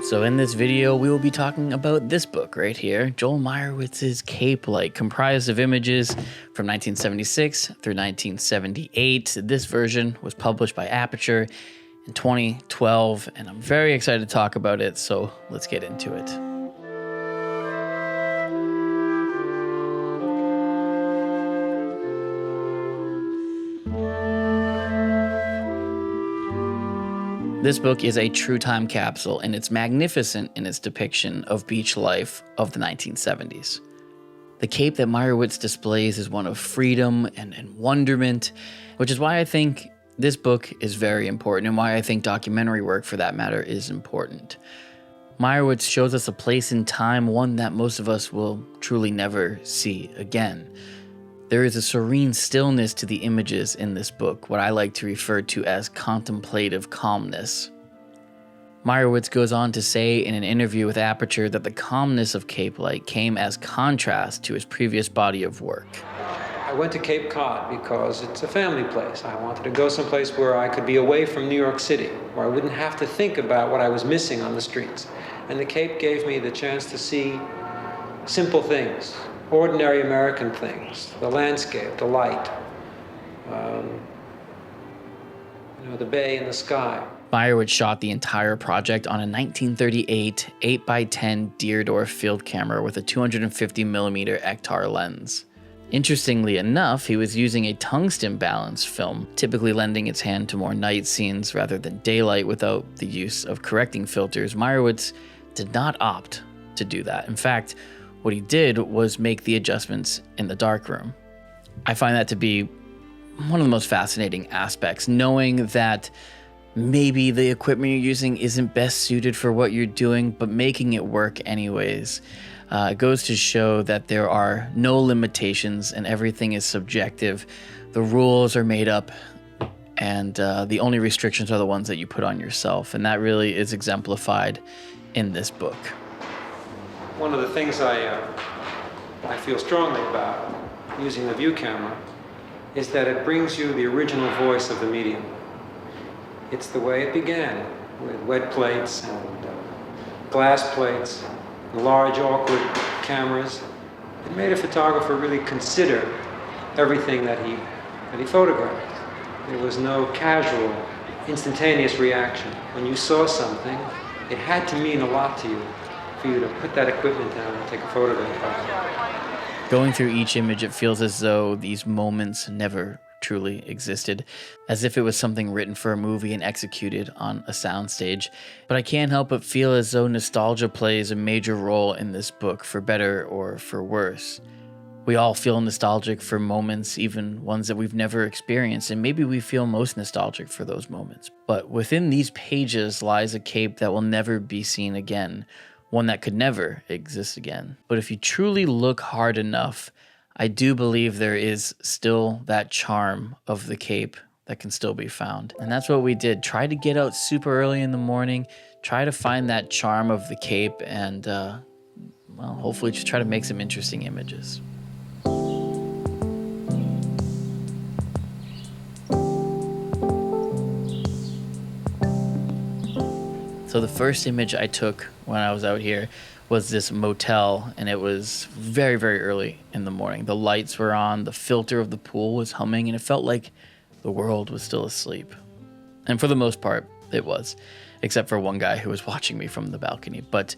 So in this video, we will be talking about this book right here, Joel Meyerowitz's Cape Light, comprised of images from 1976 through 1978. This version was published by Aperture in 2012, and I'm very excited to talk about it, so let's get into it. This book is a true time capsule, and it's magnificent in its depiction of beach life of the 1970s. The Cape that Meyerowitz displays is one of freedom and wonderment, which is why I think this book is very important and why I think documentary work, for that matter, is important. Meyerowitz shows us a place in time, one that most of us will truly never see again. There is a serene stillness to the images in this book, what I like to refer to as contemplative calmness. Meyerowitz goes on to say in an interview with Aperture that the calmness of Cape Light came as contrast to his previous body of work. I went to Cape Cod because it's a family place. I wanted to go someplace where I could be away from New York City, where I wouldn't have to think about what I was missing on the streets. And the Cape gave me the chance to see simple things, ordinary American things, the landscape, the light, the bay and the sky. Meyerowitz shot the entire project on a 1938 8x10 Deardorff field camera with a 250mm Ektar lens. Interestingly enough, he was using a tungsten balanced film, typically lending its hand to more night scenes rather than daylight without the use of correcting filters. Meyerowitz did not opt to do that. In fact, what he did was make the adjustments in the darkroom. I find that to be one of the most fascinating aspects, knowing that maybe the equipment you're using isn't best suited for what you're doing, but making it work anyways. It goes to show that there are no limitations and everything is subjective. The rules are made up and the only restrictions are the ones that you put on yourself. And that really is exemplified in this book. One of the things I feel strongly about using the view camera is that it brings you the original voice of the medium. It's the way it began, with wet plates and glass plates, large awkward cameras. It made a photographer really consider everything that he photographed. There was no casual, instantaneous reaction. When you saw something, it had to mean a lot to you for you to put that equipment down and take a photograph of it. Going through each image, it feels as though these moments never truly existed, as if it was something written for a movie and executed on a soundstage. But I can't help but feel as though nostalgia plays a major role in this book, for better or for worse. We all feel nostalgic for moments, even ones that we've never experienced, and maybe we feel most nostalgic for those moments. But within these pages lies a Cape that will never be seen again, one that could never exist again. But if you truly look hard enough, I do believe there is still that charm of the Cape that can still be found. And that's what we did. Try to get out super early in the morning, try to find that charm of the Cape, and hopefully just try to make some interesting images. So the first image I took when I was out here was this motel, and it was very, very early in the morning. The lights were on, the filter of the pool was humming, and it felt like the world was still asleep. And for the most part, it was, except for one guy who was watching me from the balcony. But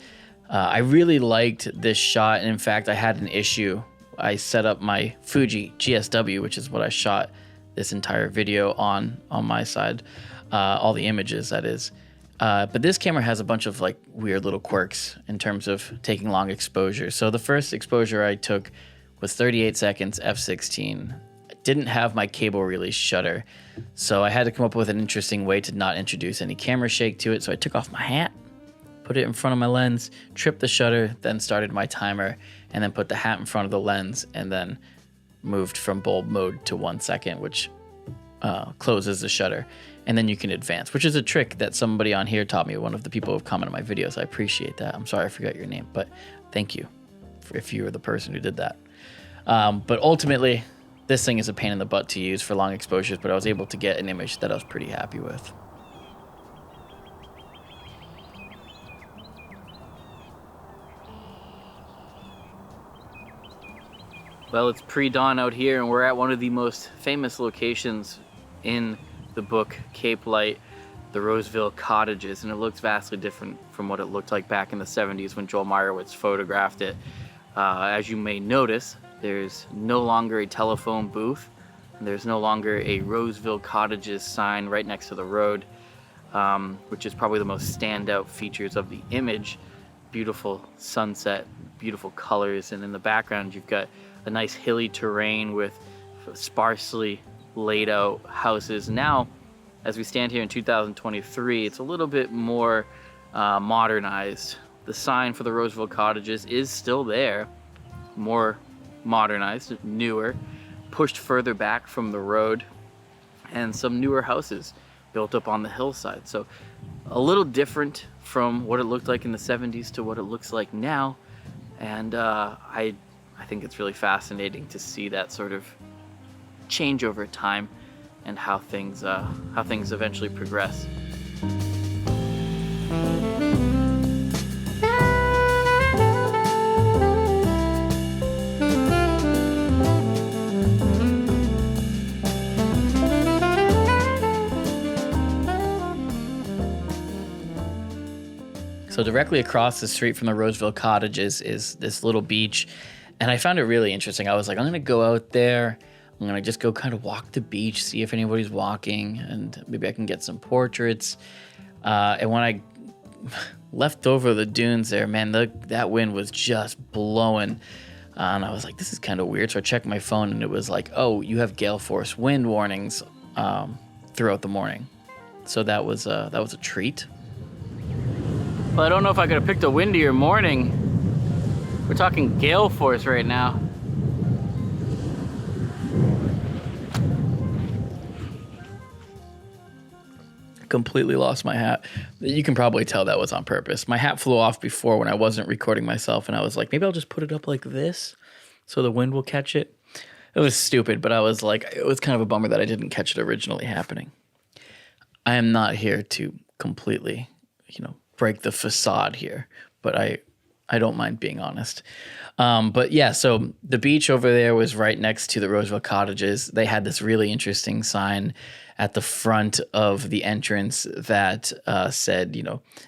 I really liked this shot, and in fact, I had an issue. I set up my Fuji GSW, which is what I shot this entire video on my side, all the images, that is. But this camera has a bunch of like weird little quirks in terms of taking long exposure. So the first exposure I took was 38 seconds f/16. I didn't have my cable release shutter, so I had to come up with an interesting way to not introduce any camera shake to it. So I took off my hat, put it in front of my lens, tripped the shutter, then started my timer, and then put the hat in front of the lens, and then moved from bulb mode to 1 second, which closes the shutter. And then you can advance, which is a trick that somebody on here taught me, one of the people who have commented on my videos. I appreciate that. I'm sorry I forgot your name, but thank you if you were the person who did that. But ultimately, this thing is a pain in the butt to use for long exposures, but I was able to get an image that I was pretty happy with. Well, it's pre-dawn out here, and we're at one of the most famous locations in the book, Cape Light, the Roseville Cottages, and it looks vastly different from what it looked like back in the 70s when Joel Meyerowitz photographed it. As you may notice, there's no longer a telephone booth, and there's no longer a Roseville Cottages sign right next to the road, which is probably the most standout features of the image. Beautiful sunset, beautiful colors, and in the background you've got a nice hilly terrain with sparsely laid out houses. Now, as we stand here in 2023, it's a little bit more modernized. The sign for the Roseville Cottages is still there, more modernized, newer, pushed further back from the road, and some newer houses built up on the hillside. So a little different from what it looked like in the 70s to what it looks like now. And I think it's really fascinating to see that sort of change over time and how things eventually progress. So directly across the street from the Roseville Cottages is this little beach, and I found it really interesting. I was like, I'm gonna go out there, I'm gonna just go kind of walk the beach, see if anybody's walking, and maybe I can get some portraits. And when I left over the dunes there, man, that wind was just blowing. And I was like, this is kind of weird. So I checked my phone, and it was like, oh, you have gale force wind warnings throughout the morning. So that was a treat. Well, I don't know if I could have picked a windier morning. We're talking gale force right now. Completely lost my hat. You can probably tell that was on purpose. My hat flew off before when I wasn't recording myself, and I was like, maybe I'll just put it up like this so the wind will catch it. It was stupid, but I was like, it was kind of a bummer that I didn't catch it originally happening. I am not here to completely, break the facade here, but I don't mind being honest. But yeah, so the beach over there was right next to the Roseville Cottages. They had this really interesting sign at the front of the entrance that said,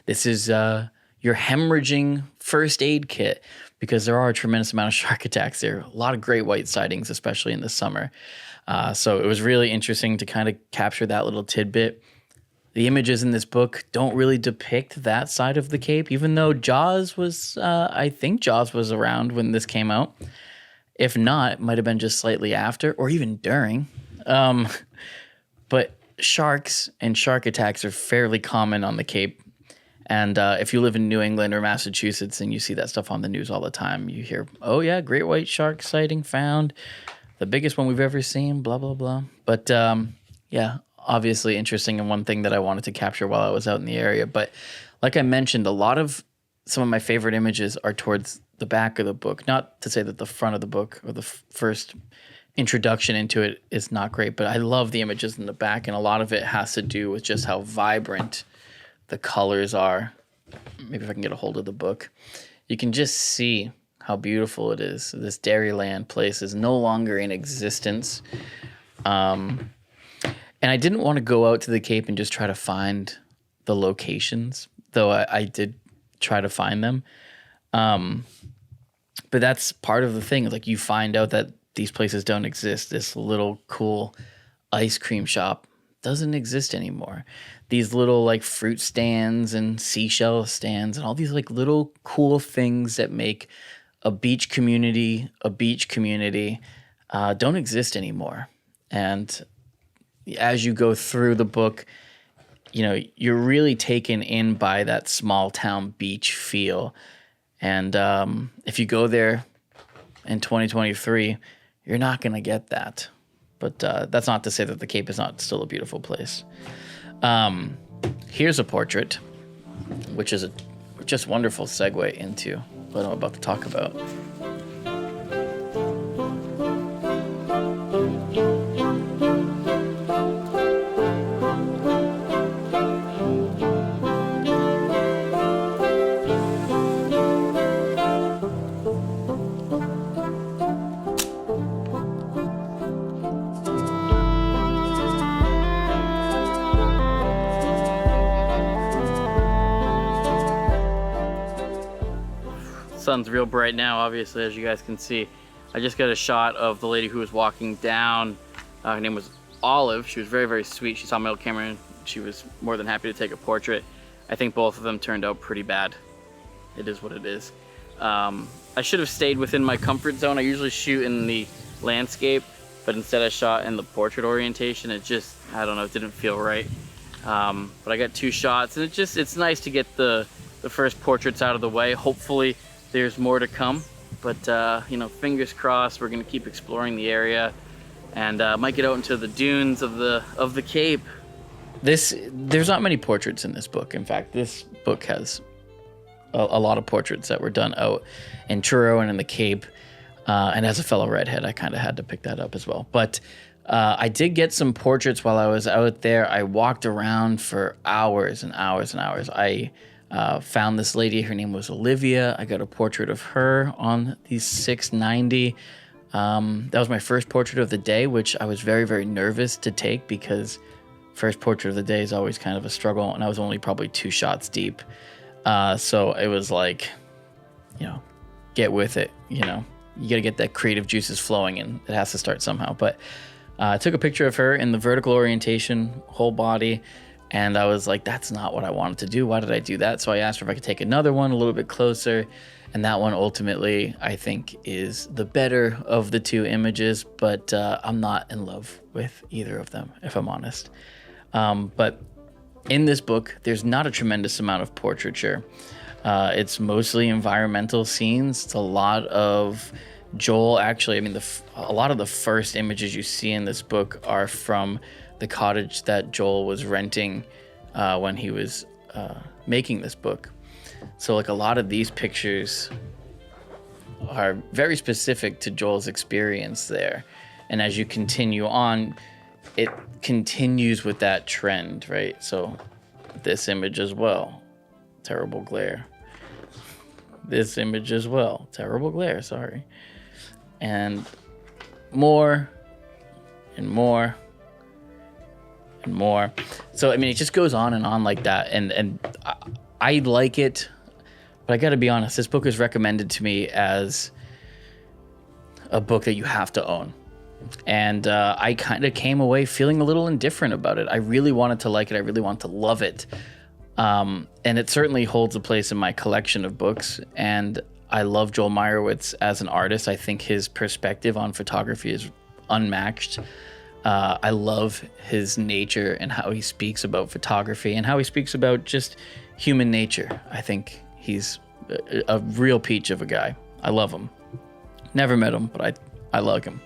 this is your hemorrhaging first aid kit, because there are a tremendous amount of shark attacks there. A lot of great white sightings, especially in the summer. So it was really interesting to kind of capture that little tidbit. The images in this book don't really depict that side of the Cape, even though Jaws was, I think Jaws was around when this came out. If not, it might have been just slightly after or even during. But sharks and shark attacks are fairly common on the Cape. And if you live in New England or Massachusetts and you see that stuff on the news all the time, you hear, oh yeah, great white shark sighting found, the biggest one we've ever seen, blah, blah, blah. But yeah, obviously interesting, and one thing that I wanted to capture while I was out in the area. But like I mentioned, a lot of some of my favorite images are towards the back of the book. Not to say that the front of the book or the first introduction into it is not great, but I love the images in the back, and a lot of it has to do with just how vibrant the colors are. Maybe if I can get a hold of the book. You can just see how beautiful it is. This Dairyland place is no longer in existence. And I didn't want to go out to the Cape and just try to find the locations, though I did try to find them. But that's part of the thing. Like, you find out that these places don't exist. This little cool ice cream shop doesn't exist anymore. These little like fruit stands and seashell stands and all these like little cool things that make a beach community don't exist anymore. And as you go through the book, you're really taken in by that small town beach feel. And if you go there in 2023, you're not going to get that. But that's not to say that the Cape is not still a beautiful place. Here's a portrait, which is a just wonderful segue into what I'm about to talk about. sun's real bright now, obviously, as you guys can see. I just got a shot of the lady who was walking down. Her name was Olive. She was very, very sweet. She saw my old camera and she was more than happy to take a portrait. I think both of them turned out pretty bad. It is what it is. I should have stayed within my comfort zone. I usually shoot in the landscape, but instead I shot in the portrait orientation. It just, I don't know, it didn't feel right. But I got 2 shots, and it's nice to get the first portraits out of the way. Hopefully there's more to come, but you know, fingers crossed. We're gonna keep exploring the area, and might get out into the dunes of the Cape. There's not many portraits in this book. In fact, this book has a lot of portraits that were done out in Truro and in the Cape. And as a fellow redhead, I kind of had to pick that up as well. But I did get some portraits while I was out there. I walked around for hours and hours and hours. I found this lady. Her name was Olivia. I got a portrait of her on the 690. That was my first portrait of the day, which I was very, very nervous to take because first portrait of the day is always kind of a struggle, and I was only probably 2 shots deep. So it was like, you know, get with it, you know. You got to get that creative juices flowing, and it has to start somehow. But I took a picture of her in the vertical orientation, whole body, and I was like, that's not what I wanted to do. Why did I do that? So I asked her if I could take another one a little bit closer, and that one ultimately, I think, is the better of the 2 images, but I'm not in love with either of them, if I'm honest. But in this book, there's not a tremendous amount of portraiture. It's mostly environmental scenes. It's a lot of Joel. Actually, I mean, a lot of the first images you see in this book are from the cottage that Joel was renting when he was making this book. So, like, a lot of these pictures are very specific to Joel's experience there. And as you continue on, it continues with that trend, right? So, this image as well. Terrible glare. This image as well. Terrible glare, sorry. And more and more and more. So, I mean, it just goes on and on like that. And I like it, but I gotta be honest, this book is recommended to me as a book that you have to own. And I kind of came away feeling a little indifferent about it. I really wanted to like it. I really want to love it. And it certainly holds a place in my collection of books. And I love Joel Meyerowitz as an artist. I think his perspective on photography is unmatched. I love his nature and how he speaks about photography and how he speaks about just human nature. I think he's a real peach of a guy. I love him. Never met him, but I like him.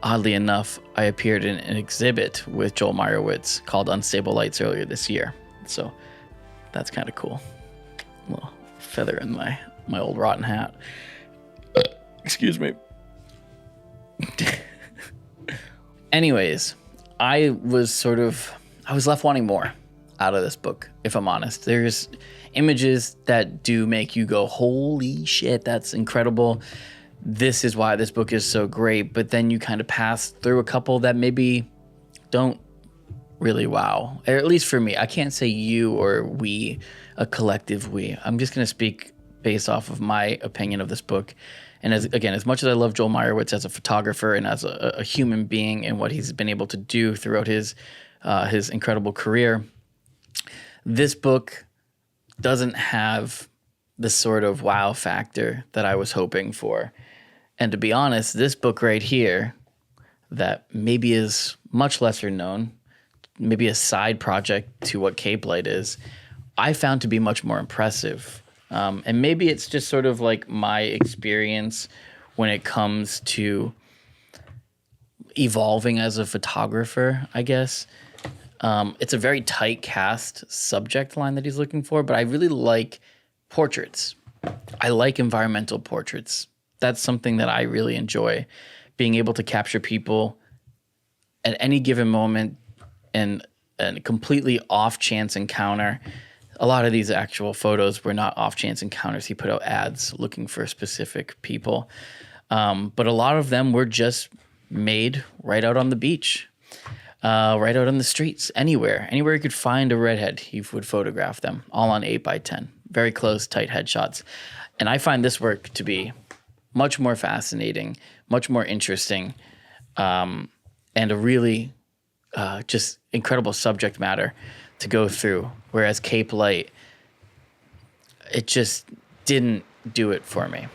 Oddly enough, I appeared in an exhibit with Joel Meyerowitz called Unstable Lights earlier this year. So that's kind of cool. A little feather in my old rotten hat. Excuse me. Anyways, I was left wanting more out of this book, if I'm honest. There's images that do make you go, holy shit, that's incredible. This is why this book is so great. But then you kind of pass through a couple that maybe don't really wow. Or at least for me. I can't say you or we, a collective we. I'm just going to speak based off of my opinion of this book. And as much as I love Joel Meyerowitz as a photographer and as a human being and what he's been able to do throughout his incredible career, this book doesn't have the sort of wow factor that I was hoping for. And to be honest, this book right here, that maybe is much lesser known, maybe a side project to what Cape Light is, I found to be much more impressive. And maybe it's just sort of like my experience when it comes to evolving as a photographer, I guess. It's a very tight cast subject line that he's looking for, but I really like portraits. I like environmental portraits. That's something that I really enjoy, being able to capture people at any given moment in a completely off-chance encounter. A lot of these actual photos were not off-chance encounters. He put out ads looking for specific people. But a lot of them were just made right out on the beach, right out on the streets, anywhere. Anywhere he could find a redhead, he would photograph them, all on 8x10. very close, tight headshots. And I find this work to be much more fascinating, much more interesting, and a really just incredible subject matter to go through. Whereas Cape Light, it just didn't do it for me.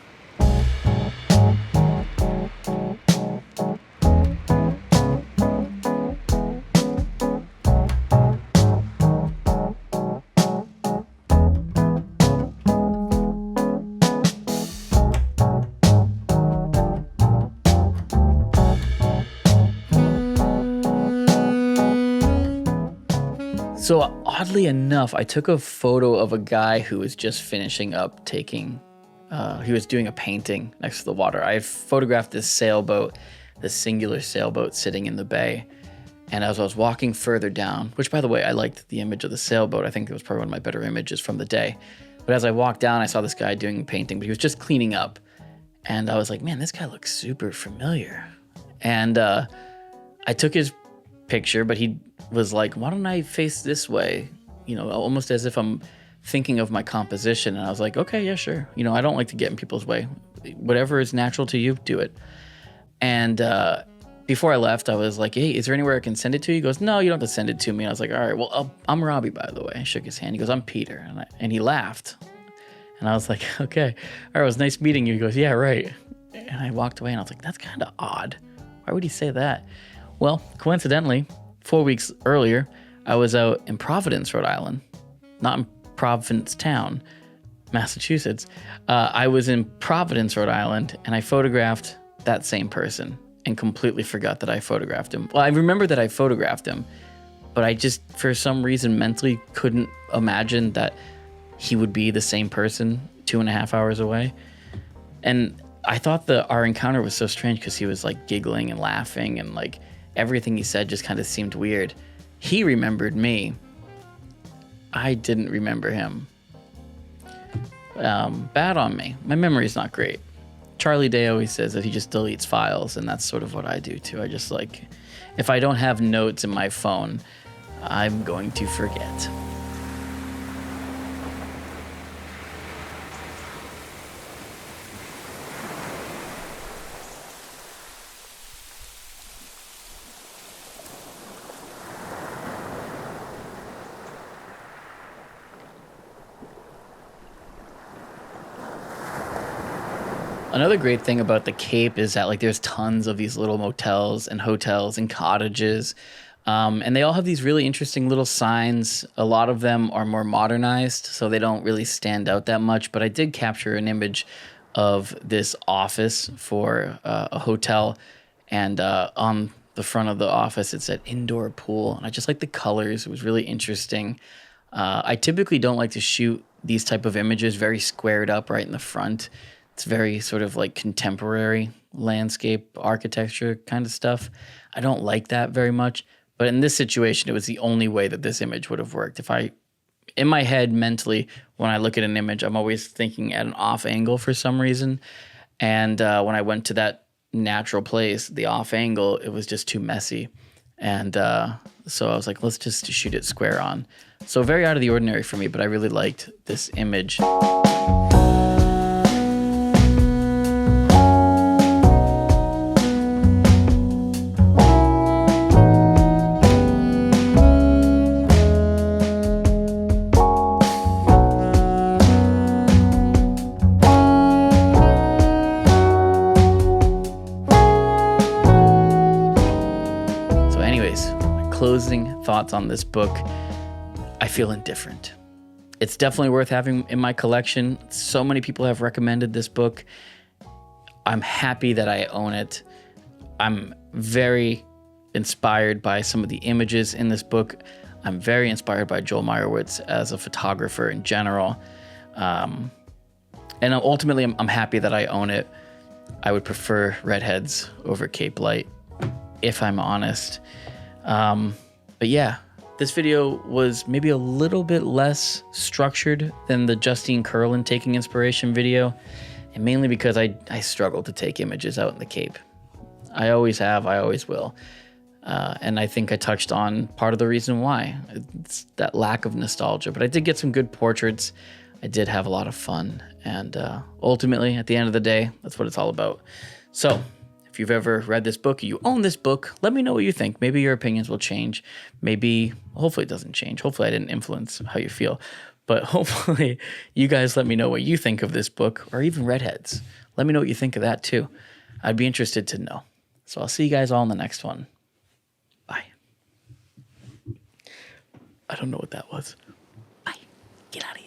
So oddly enough, I took a photo of a guy who was just finishing up he was doing a painting next to the water. I had photographed this sailboat, this singular sailboat sitting in the bay. And as I was walking further down, which by the way, I liked the image of the sailboat. I think it was probably one of my better images from the day. But as I walked down, I saw this guy doing a painting, but he was just cleaning up. And I was like, man, this guy looks super familiar. And I took his picture, but he was like, why don't I face this way? Almost as if I'm thinking of my composition. And I was like, okay, yeah, sure. I don't like to get in people's way. Whatever is natural to you, do it. And before I left, I was like, hey, is there anywhere I can send it to you? He goes, no, you don't have to send it to me. And I was like, all right, well, I'm Robbie, by the way. I shook his hand. He goes, I'm Peter. And he laughed. And I was like, okay, all right, it was nice meeting you. He goes, yeah, right. And I walked away and I was like, that's kind of odd. Why would he say that? Well, coincidentally, 4 weeks earlier, I was out in Providence, Rhode Island, not in Provincetown, Massachusetts. I was in Providence, Rhode Island, and I photographed that same person and completely forgot that I photographed him. Well, I remember that I photographed him, but I just, for some reason, mentally couldn't imagine that he would be the same person 2.5 hours away. And I thought our encounter was so strange because he was like giggling and laughing and like everything he said just kind of seemed weird. He remembered me. I didn't remember him. Bad on me. My memory's not great. Charlie Day always says that he just deletes files, and that's sort of what I do too. I just if I don't have notes in my phone, I'm going to forget. Another great thing about the Cape is that there's tons of these little motels and hotels and cottages, and they all have these really interesting little signs. A lot of them are more modernized, so they don't really stand out that much. But I did capture an image of this office for a hotel, and on the front of the office it said indoor pool, and I just like the colors. It was really interesting. I typically don't like to shoot these type of images very squared up right in the front. It's very sort of contemporary landscape architecture kind of stuff. I don't like that very much. But in this situation, it was the only way that this image would have worked. In my head, mentally, when I look at an image, I'm always thinking at an off angle for some reason. And when I went to that natural place, the off angle, it was just too messy. And so I was like, let's just shoot it square on. So very out of the ordinary for me, but I really liked this image. Closing thoughts on this book. I feel indifferent. It's definitely worth having in my collection. So many people have recommended this book. I'm happy that I own it. I'm very inspired by some of the images in this book. I'm very inspired by Joel Meyerowitz as a photographer in general. And ultimately, I'm happy that I own it. I would prefer Redheads over Cape Light, if I'm honest. But yeah, this video was maybe a little bit less structured than the Justine Curlin taking inspiration video, and mainly because I struggle to take images out in the Cape. I always have, I always will. And I think I touched on part of the reason why. It's that lack of nostalgia. But I did get some good portraits. I did have a lot of fun. And ultimately, at the end of the day, that's what it's all about. So if you've ever read this book, you own this book, let me know what you think. Maybe your opinions will change. Maybe, hopefully it doesn't change. Hopefully I didn't influence how you feel. But hopefully you guys let me know what you think of this book, or even Redheads. Let me know what you think of that too. I'd be interested to know. So I'll see you guys all in the next one. Bye. I don't know what that was. Bye. Get out of here.